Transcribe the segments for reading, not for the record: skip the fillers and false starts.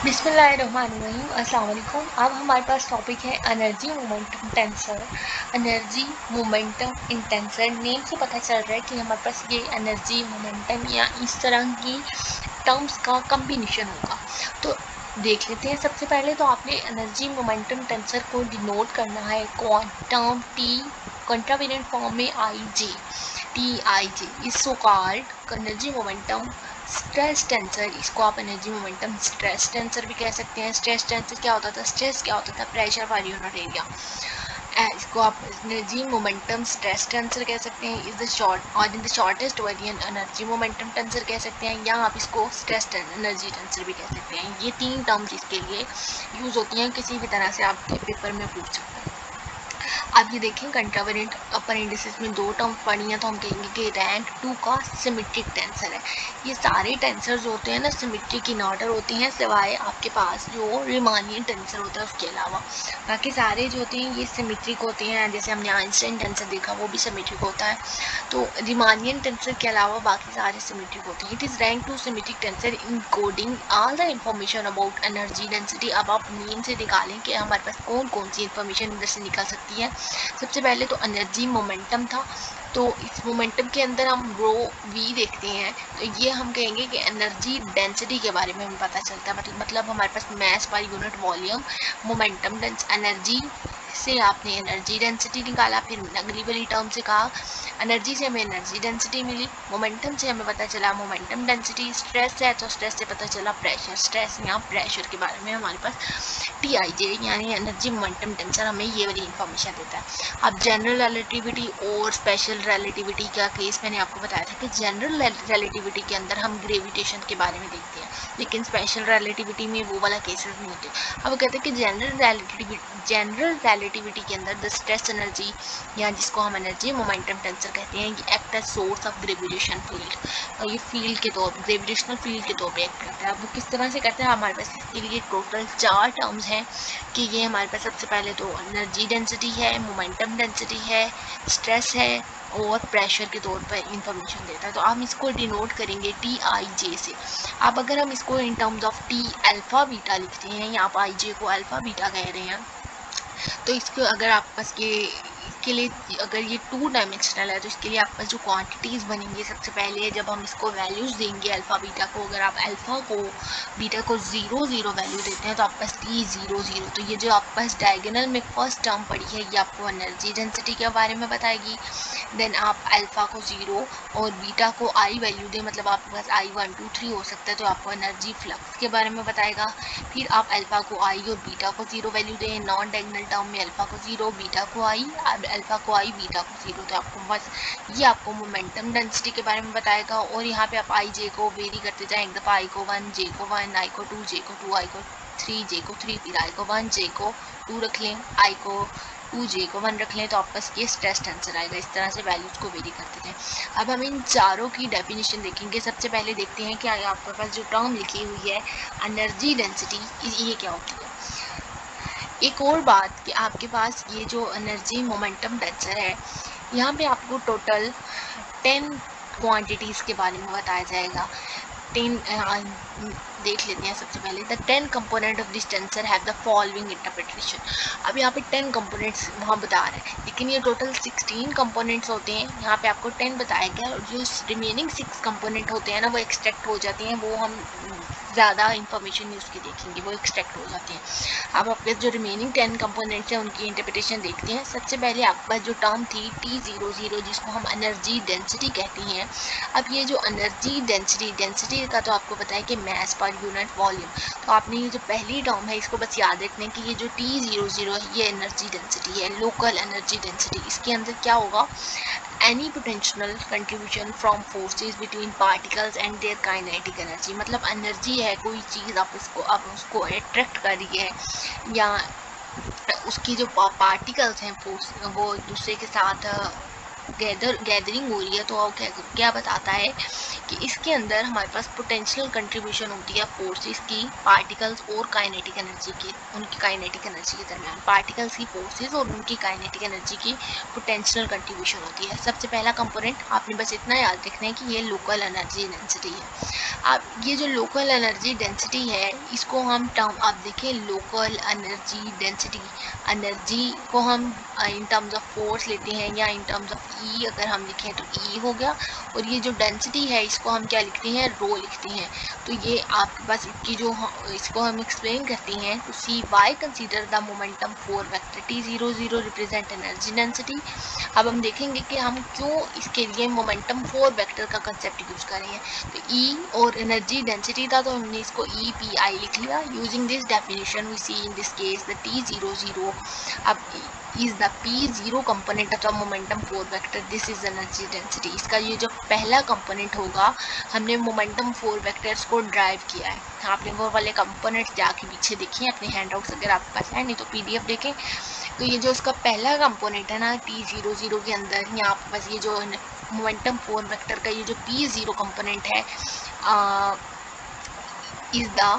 बिस्मिल्लाहिर्रहमानिर्रहीम। अस्सलाम वालेकुम। अब हमारे पास टॉपिक है energy momentum tensor. Energy momentum इन टेंसर नेम से पता चल रहा है कि हमारे पास ये एनर्जी मोमेंटम या इस तरह की टर्म्स का कम्बिनेशन होगा। तो देख लेते हैं। सबसे पहले तो आपने एनर्जी मोमेंटम टेंसर को डिनोट करना है क्वांटम टी कंट्रावेलेंट फॉर्म में i j T I j is so called energy momentum stress tensor. इसको आप एनर्जी मोमेंटम स्ट्रेस टेंसर भी कह सकते हैं। स्ट्रेस टेंसर क्या होता था? स्ट्रेस क्या होता था? प्रेशर पर यूनिट एरिया। इसको आप एनर्जी मोमेंटम स्ट्रेस टेंसर कह सकते हैं। इज द शॉर्ट और in the shortest variant energy momentum tensor कह सकते हैं, या आप इसको स्ट्रेस एनर्जी टेंसर भी कह सकते हैं। ये तीन टर्म्स इसके लिए यूज होती हैं, किसी भी तरह से आपके पेपर में पूछ सकते हैं। अब ये देखें, कंट्रावेलेंट अपर इंडिसेस में दो टर्म पढ़ी हैं, तो हम कहेंगे कि रैंक 2 का सिमेट्रिक टेंसर है। ये सारे टेंसर्स होते हैं ना सिमेट्रिक इन ऑर्डर होते हैं, सिवाय आपके पास जो रिमानियन टेंसर होता है उसके अलावा। बाकी सारे जो होते हैं ये सिमेट्रिक होते हैं। जैसे हमने आइंस्टाइन टेंसर देखा, वो भी सिमेट्रिक होता है। तो रिमानियन टेंसर के अलावा बाकी सारे सिमेट्रिक होते हैं। It is rank 2 symmetric tensor in coding all the information about energy density. अब आप मेन से निकालें कि हमारे पास कौन कौन सी इंफॉर्मेशन इधर से निकल सकती है। सबसे पहले तो एनर्जी मोमेंटम था, तो इस मोमेंटम के अंदर हम रो वी देखते हैं, तो ये हम कहेंगे कि एनर्जी डेंसिटी के बारे में हमें पता चलता है। मतलब हमारे पास mass per unit volume momentum energy से आपने एनर्जी डेंसिटी निकाला। फिर अगली वाली टर्म से कहा एनर्जी से हमें एनर्जी डेंसिटी मिली, मोमेंटम से हमें पता चला मोमेंटम डेंसिटी। स्ट्रेस है तो स्ट्रेस से पता चला प्रेशर। स्ट्रेस या प्रेशर के बारे में हमारे पास टी आई जे यानी एनर्जी मोमेंटम टेंसर हमें ये वाली इंफॉर्मेशन देता है। अब जनरल रिलेटिविटी और स्पेशल रिलेटिविटी का केस मैंने आपको बताया था कि जनरल रिलेटिविटी के अंदर हम ग्रेविटेशन के बारे में देखते हैं, लेकिन स्पेशल रिलेटिविटी में वो वाला केसेस नहीं होते। अब कहते हैं कि जनरल रिलेटिविटी के अंदर द स्ट्रेस एनर्जी या जिसको हम एनर्जी मोमेंटम टेंसर कहते हैं, ये act as source of gravitation field, और ये फील्ड के तौर ग्रेविटेशनल फील्ड के तौर पे एक्ट करता है। अब वो किस तरह से करता है? हमारे पास इसके लिए टोटल 4 टर्म्स हैं कि ये हमारे पास सबसे पहले तो एनर्जी डेंसिटी है, मोमेंटम डेंसिटी है, स्ट्रेस है और प्रेशर के तौर पर इंफॉर्मेशन देता है। तो हम इसको डिनोट करेंगे टी आई जे से। अब अगर हम इसको in terms of T alpha beta लिखते हैं, या आप आई जे को अल्फा बीटा कह रहे हैं, तो इसको अगर आप पास ये इसके लिए अगर ये 2 डायमेंशनल है, तो इसके लिए आपके पास जो क्वांटिटीज़ बनेंगी, सबसे पहले जब हम इसको वैल्यूज़ देंगे अल्फ़ा बीटा को, अगर आप अल्फ़ा को बीटा को 0 0 वैल्यू देते हैं तो आपके पास टी 0 0। तो ये जो आपके पास डायगोनल में फर्स्ट टर्म पड़ी है, ये आपको एनर्जी डेंसिटी के बारे में बताएगी। देन आप अल्फ़ा को 0 और बीटा को आई वैल्यू दें, मतलब आपके पास आई 1 2 3 हो सकता है, तो आपको एनर्जी फ्लक्स के बारे में बताएगा। फिर आप अल्फ़ा को आई और बीटा को 0 वैल्यू दें, नॉन डायगोनल टर्म में अल्फ़ा को 0 बीटा को आई, अल्फ़ा को आई बीटा को 0। तो आपको बस ये आपको मोमेंटम डेंसिटी के बारे में बताएगा। और यहाँ पे आप आई जे को वेरी करते जाएं, एक दफ़ा आई को 1, जे को 1, आई को 2, जे को 2, आई को 3, जे को 3, फिर आई को 1, जे को 2 रख लें, आई को 2, जे को 1 रख लें, तो आपका ये स्ट्रेस टेंसर आएगा। इस तरह से वैल्यूज़ को वेरी करते जाएं। अब हम इन चारों की डेफिनेशन देखेंगे। सबसे पहले देखते हैं कि आपके पास जो टर्म लिखी हुई है एनर्जी डेंसिटी, ये क्या होती है। एक और बात कि आपके पास ये जो एनर्जी मोमेंटम टेंसर है, यहाँ पे आपको टोटल 10 क्वांटिटीज़ के बारे में बताया जाएगा। 10 देख लेते हैं। सबसे पहले the 10 component of this tensor have the following interpretation. अब यहाँ पे 10 कंपोनेंट्स वहाँ बता रहे हैं, लेकिन ये टोटल 16 कंपोनेंट्स होते हैं। यहाँ पे आपको 10 बताया गया, और जो रिमेनिंग 6 कंपोनेंट होते हैं ना, वो एक्सट्रैक्ट हो जाते हैं। वो हम ज़्यादा इंफॉर्मेशन नहीं उसकी देखेंगे, वो एक्सट्रैक्ट हो जाते हैं। अब आपके जो रिमेनिंग 10 कंपोनेंट्स हैं उनकी इंटरप्रिटेशन देखते हैं। सबसे पहले आपके पास जो टर्म थी टी 0 0, जिसको हम एनर्जी डेंसिटी कहते हैं। अब ये जो एनर्जी डेंसिटी का तो आपको पता है कि मैस पर यूनिट वॉल्यूम, तो आपने ये जो पहली टर्म है इसको बस याद रखने कि ये जो टी 0 0 है ये एनर्जी डेंसिटी है, लोकल एनर्जी डेंसिटी। इसके अंदर क्या होगा? any potential contribution from forces between particles and their kinetic energy। मतलब एनर्जी है कोई चीज़, आप उसको अट्रैक्ट कर रही है, या उसकी जो पार्टिकल्स हैं फोर्स वो दूसरे के साथ गैदरिंग हो रही है, तो वो क्या बताता है कि इसके अंदर हमारे पास पोटेंशियल कंट्रीब्यूशन होती है फोर्सेस की, पार्टिकल्स और काइनेटिक एनर्जी की, उनकी काइनेटिक एनर्जी के दरमियान पार्टिकल्स की फोर्सेस और उनकी काइनेटिक एनर्जी की पोटेंशियल कंट्रीब्यूशन होती है। सबसे पहला कंपोनेंट आपने बस इतना याद रखना है कि ये लोकल एनर्जी डेंसिटी है। अब ये जो लोकल एनर्जी डेंसिटी है, इसको हम टर्म आप देखें, लोकल एनर्जी डेंसिटी, एनर्जी को हम इन टर्म्स ऑफ फोर्स लेते हैं या इन टर्म्स ऑफ ई अगर हम लिखें तो ई हो गया, और ये जो डेंसिटी है इसको हम क्या लिखते हैं, रो लिखते हैं। तो ये आपके पास इसकी जो इसको हम एक्सप्लेन करते हैं, तो see why consider the momentum four vector T00 represent energy density. अब हम देखेंगे कि हम क्यों इसके लिए मोमेंटम फोर वेक्टर का कंसेप्ट यूज करेंगे। तो ई और एनर्जी डेंसिटी था, तो हमने इसको ई पी आई लिख लिया। Using this definition we see in this case the T00 अब is the P0 component of the momentum force vector. This is energy density. इसका ये जो पहला कंपोनेंट होगा, हमने मोमेंटम फोर वेक्टर्स को ड्राइव किया है। आपने वो वाले कंपोनेंट जाके पीछे देखें अपने हैंडआउट्स अगर आपके पास है, नहीं तो PDF देखें। तो ये जो उसका पहला कंपोनेंट है ना T00 के अंदर, यहाँ आपके पास ये जो मोमेंटम फोर वेक्टर का ये जो P0 कंपोनेंट है is the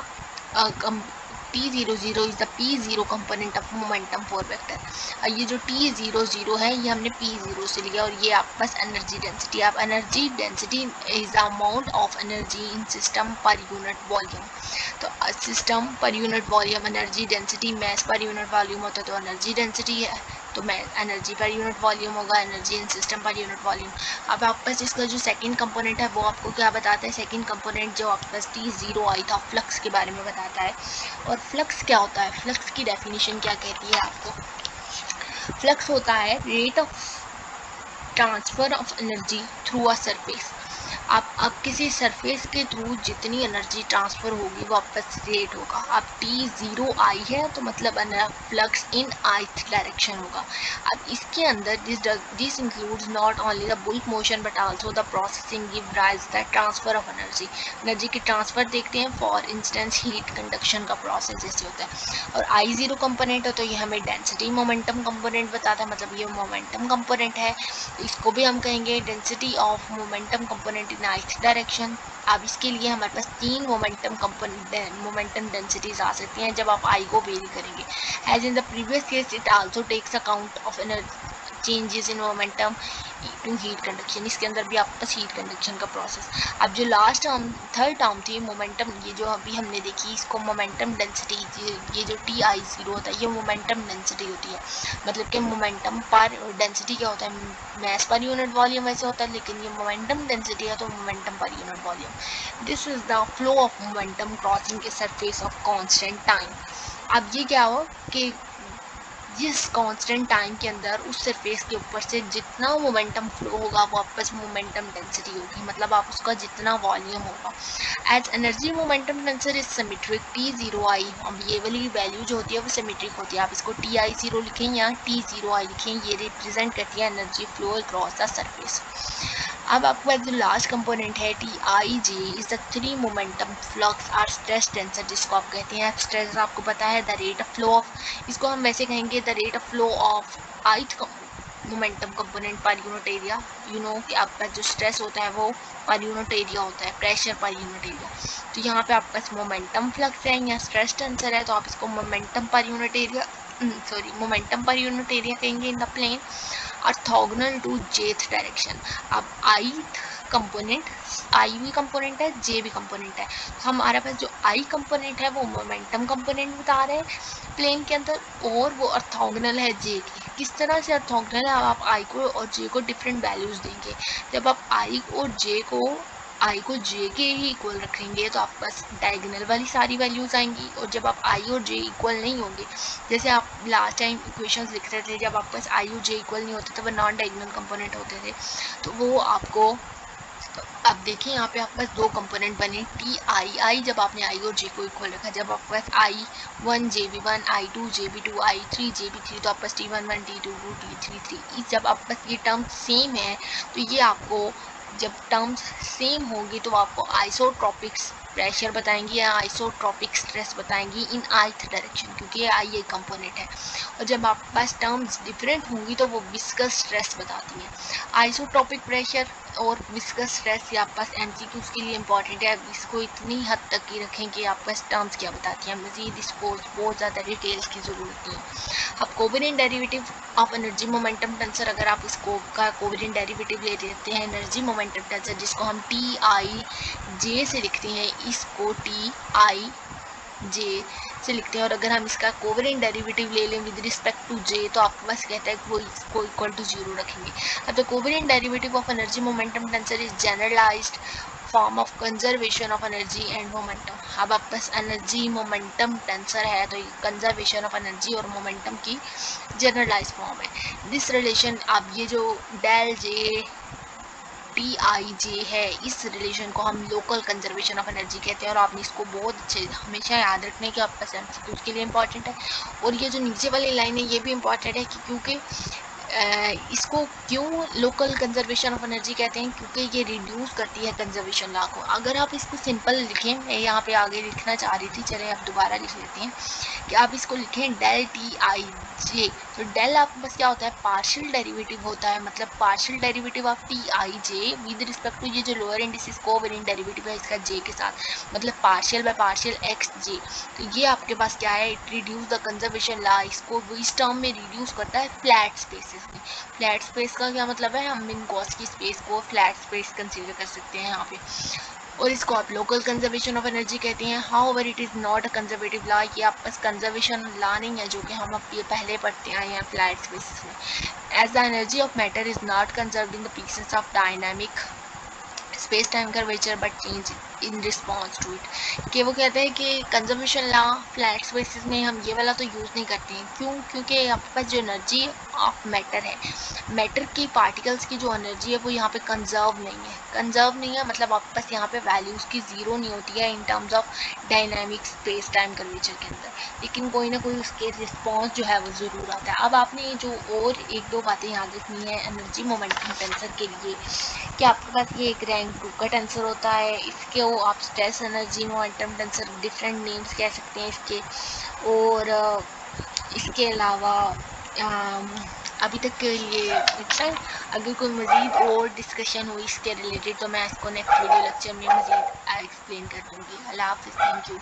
T00 is the P0 component of momentum four vector. ये जो T00 है ये हमने P0 से लिया, और ये आपके पास एनर्जी डेंसिटी। आप energy density is the amount of energy in system per unit volume. तो system per unit volume energy density, mass per unit volume होता है तो एनर्जी डेंसिटी है, तो मैं एनर्जी पर यूनिट वॉल्यूम होगा energy in system per unit volume. अब आपके पास इसका जो सेकंड कंपोनेंट है वो आपको क्या बताता है, सेकंड कंपोनेंट जो आपके पास T0 था फ्लक्स के बारे में बताता है। और फ्लक्स क्या होता है, फ्लक्स की डेफिनेशन क्या कहती है आपको, फ्लक्स होता है rate of transfer of energy through a surface. आप किसी सरफेस के थ्रू जितनी एनर्जी ट्रांसफ़र होगी वो आपका रेट होगा। अब T0I है तो मतलब फ्लक्स इन ith डायरेक्शन होगा। अब इसके अंदर this includes not only the bulk motion but also the processing give rise the transfer of energy. Energy की ट्रांसफ़र देखते हैं, फॉर इंस्टेंस हीट कंडक्शन का प्रोसेस जैसे होता है। और I0 कंपोनेंट हो तो ये हमें डेंसिटी मोमेंटम कंपोनेंट बताता है, मतलब ये मोमेंटम कंपोनेंट है। इसको भी हम कहेंगे density of momentum component in ith direction. अब इसके लिए हमारे पास तीन मोमेंटम डेंसिटीज आ सकती हैं जब आप आई को वेरी करेंगे। As in the previous case it also takes account of energy changes in momentum to heat conduction. इसके अंदर भी आपके पास हीट कंडक्शन का प्रोसेस। अब जो लास्ट टर्म थर्ड टर्म थी मोमेंटम, ये जो अभी हमने देखी इसको मोमेंटम डेंसिटी, ये जो Ti0 होता है ये मोमेंटम डेंसिटी होती है। मतलब कि मोमेंटम पर डेंसिटी क्या होता है, मैस पर यूनिट वॉल्यूम वैसे होता है, लेकिन ये मोमेंटम डेंसिटी है तो momentum per unit volume. This is the flow of momentum crossing a surface of constant time. अब ये क्या हो कि जिस कांस्टेंट टाइम के अंदर उस सरफेस के ऊपर से जितना मोमेंटम फ्लो होगा वो आपस मोमेंटम डेंसिटी होगी, मतलब आप उसका जितना वॉल्यूम होगा। As energy momentum tensor is symmetric T0I, अब ये वाली वैल्यू जो होती है वो सिमेट्रिक होती है। आप इसको Ti0 लिखें या T0I लिखें, ये रिप्रेजेंट करती है energy flow across the surface. अब आपके पास जो लास्ट कंपोनेंट है Tij is the three momentum flux or stress tensor, जिसको आप कहते हैं स्ट्रेस। आपको पता है the rate of flow of, इसको हम वैसे कहेंगे the rate of flow of ith momentum component per unit area. You know कि आपका जो स्ट्रेस होता है वो पर यूनिट एरिया होता है, प्रेशर पर यूनिट एरिया। तो यहाँ पे आपके पास मोमेंटम फ्लक्स है या स्ट्रेस टेंसर है, तो आप इसको momentum per unit area momentum per unit area कहेंगे in the plane orthogonal to jth direction. अब ith कंपोनेंट, आई भी कंपोनेंट है जे भी कंपोनेंट है, तो हमारे पास जो आई कंपोनेंट है वो मोमेंटम कंपोनेंट बता रहे हैं प्लेन के अंदर, और वो ऑर्थोगोनल है जे की। किस तरह से ऑर्थोगोनल है, आप आई को और जे को डिफरेंट वैल्यूज देंगे। जब आप आई को जे के ही इक्वल रखेंगे तो आपके पास डायगोनल वाली सारी वैल्यूज आएंगी, और जब आप आई और जे इक्वल नहीं होंगे, जैसे आप लास्ट टाइम इक्वेशंस लिख रहे थे जब आपके पास आई और जे इक्वल नहीं होते थे वो नॉन डायगोनल कंपोनेंट होते थे, तो वो आपको, अब देखिए यहाँ पे आपके पास दो कंपोनेंट बने Tii जब आपने आई और जे को इक्वल रखा, जब आपके पास I1 JB1, I2 JB2, I3 JB3, तो आपके पास T11 T22 T33। जब आपके पास ये टर्म सेम है तो ये आपको, जब टर्म्स सेम होंगी तो आपको आइसोट्रॉपिक्स प्रेशर बताएंगी या आइसोट्रॉपिक स्ट्रेस बताएंगी इन ith डायरेक्शन, क्योंकि ये आई एक कंपोनेंट है। और जब आपके पास टर्म्स डिफरेंट होंगी तो वो विस्कस स्ट्रेस बताती हैं। आइसोट्रॉपिक प्रेशर और विस्कस स्ट्रेस ये आपके पास एमसीक्यूज के लिए इंपॉर्टेंट है। इसको इतनी हद तक ही रखें कि आपके पास टर्म्स क्या बताती हैं, मजीद इसको बहुत ज़्यादा डिटेल्स की ज़रूरत नहीं है। अब covariant derivative of energy momentum tensor, अगर आप इसको का कोवेरिएंट डेरिवेटिव ले लेते हैं एनर्जी मोमेंटम टेंसर, जिसको हम टी आई जे से लिखते हैं, इसको टी आई जे से लिखते हैं, और अगर हम इसका कोवेरिएंट डेरिवेटिव ले लें विद रिस्पेक्ट टू जे तो आपके पास कहता है कि वो इसको इक्वल टू 0 रखेंगे। अब the covariant derivative of energy momentum tensor is generalized form of conservation of energy and momentum. अब आपके पास एनर्जी मोमेंटम टेंसर है तो ये कंजर्वेशन ऑफ एनर्जी और मोमेंटम की जनरलाइज फॉर्म है। दिस रिलेशन, अब ये जो डेल जे टी आई जे है, इस रिलेशन को हम लोकल कंजर्वेशन ऑफ एनर्जी कहते हैं, और आपने इसको बहुत अच्छे हमेशा याद रखने की आपका सेंस उसके लिए इंपॉर्टेंट है। और ये जो नीचे वाली लाइन है ये भी इंपॉर्टेंट है कि क्योंकि इसको क्यों लोकल कंजर्वेशन ऑफ एनर्जी कहते हैं, क्योंकि ये रिड्यूस करती है कंजर्वेशन लॉ को। अगर आप इसको सिंपल लिखें, मैं यहाँ पे आगे लिखना चाह रही थी, चलें अब दोबारा लिख लेते हैं कि आप इसको लिखें डेल टी आई जे। तो डेल आपके पास क्या होता है, पार्शियल डेरिवेटिव होता है, मतलब partial derivative of T I J with respect to ये जो लोअर इंडिसेस कोवेरिएंट डेरिवेटिव है इसका जे के साथ, मतलब पार्शियल बाय पार्शियल एक्स जे। तो ये आपके पास क्या है, it reduce the conservation law, इसको इस टर्म में रिड्यूस करता है फ्लैट स्पेसेस में। फ्लैट स्पेस का क्या मतलब है, हम मिनकॉस की स्पेस को फ्लैट स्पेस कंसीडर कर सकते हैं यहाँ पे, और इसको आप लोकल कंजर्वेशन ऑफ एनर्जी कहते हैं। However it is not a conservative law, ये आपके पास कंजर्वेशन लॉ नहीं है जो कि हम अब ये पहले पढ़ते आए हैं फ्लैट स्पेसिस में। As the energy of matter is not conserved in the presence of dynamic space time curvature but change in response to it, कि वो कहते हैं कि कंजर्वेशन लॉ फ्लैट स्पेसिस में हम ये वाला तो यूज़ नहीं करते हैं। क्यों, क्योंकि आपके पास जो एनर्जी ऑफ मैटर है, मैटर की पार्टिकल्स की जो एनर्जी है वो यहाँ पे कंजर्व नहीं है। कंजर्व नहीं है मतलब आपके पास यहाँ पे वैल्यूज़ की ज़ीरो नहीं होती है in terms of dynamic space time curvature के अंदर, लेकिन कोई ना कोई उसके रिस्पॉन्स जो है वो ज़रूर आता है। अब आपने जो और एक दो बातें याद रखनी है एनर्जी मोमेंटम टेंसर के लिए, कि आपके पास ये एक रैंक 2 का टेंसर होता है, इसके वो आप stress energy momentum tensor different names कह सकते हैं इसके। और इसके अलावा अभी तक के लिए इतना है। अगर कोई मज़ीद और डिस्कशन हो इसके रिलेटेड तो मैं इसको नेक्स्ट वीडियो लेक्चर में मज़ीद एक्सप्लेन कर दूँगी। अल्लाह हाफ़िज़, थैंक यू।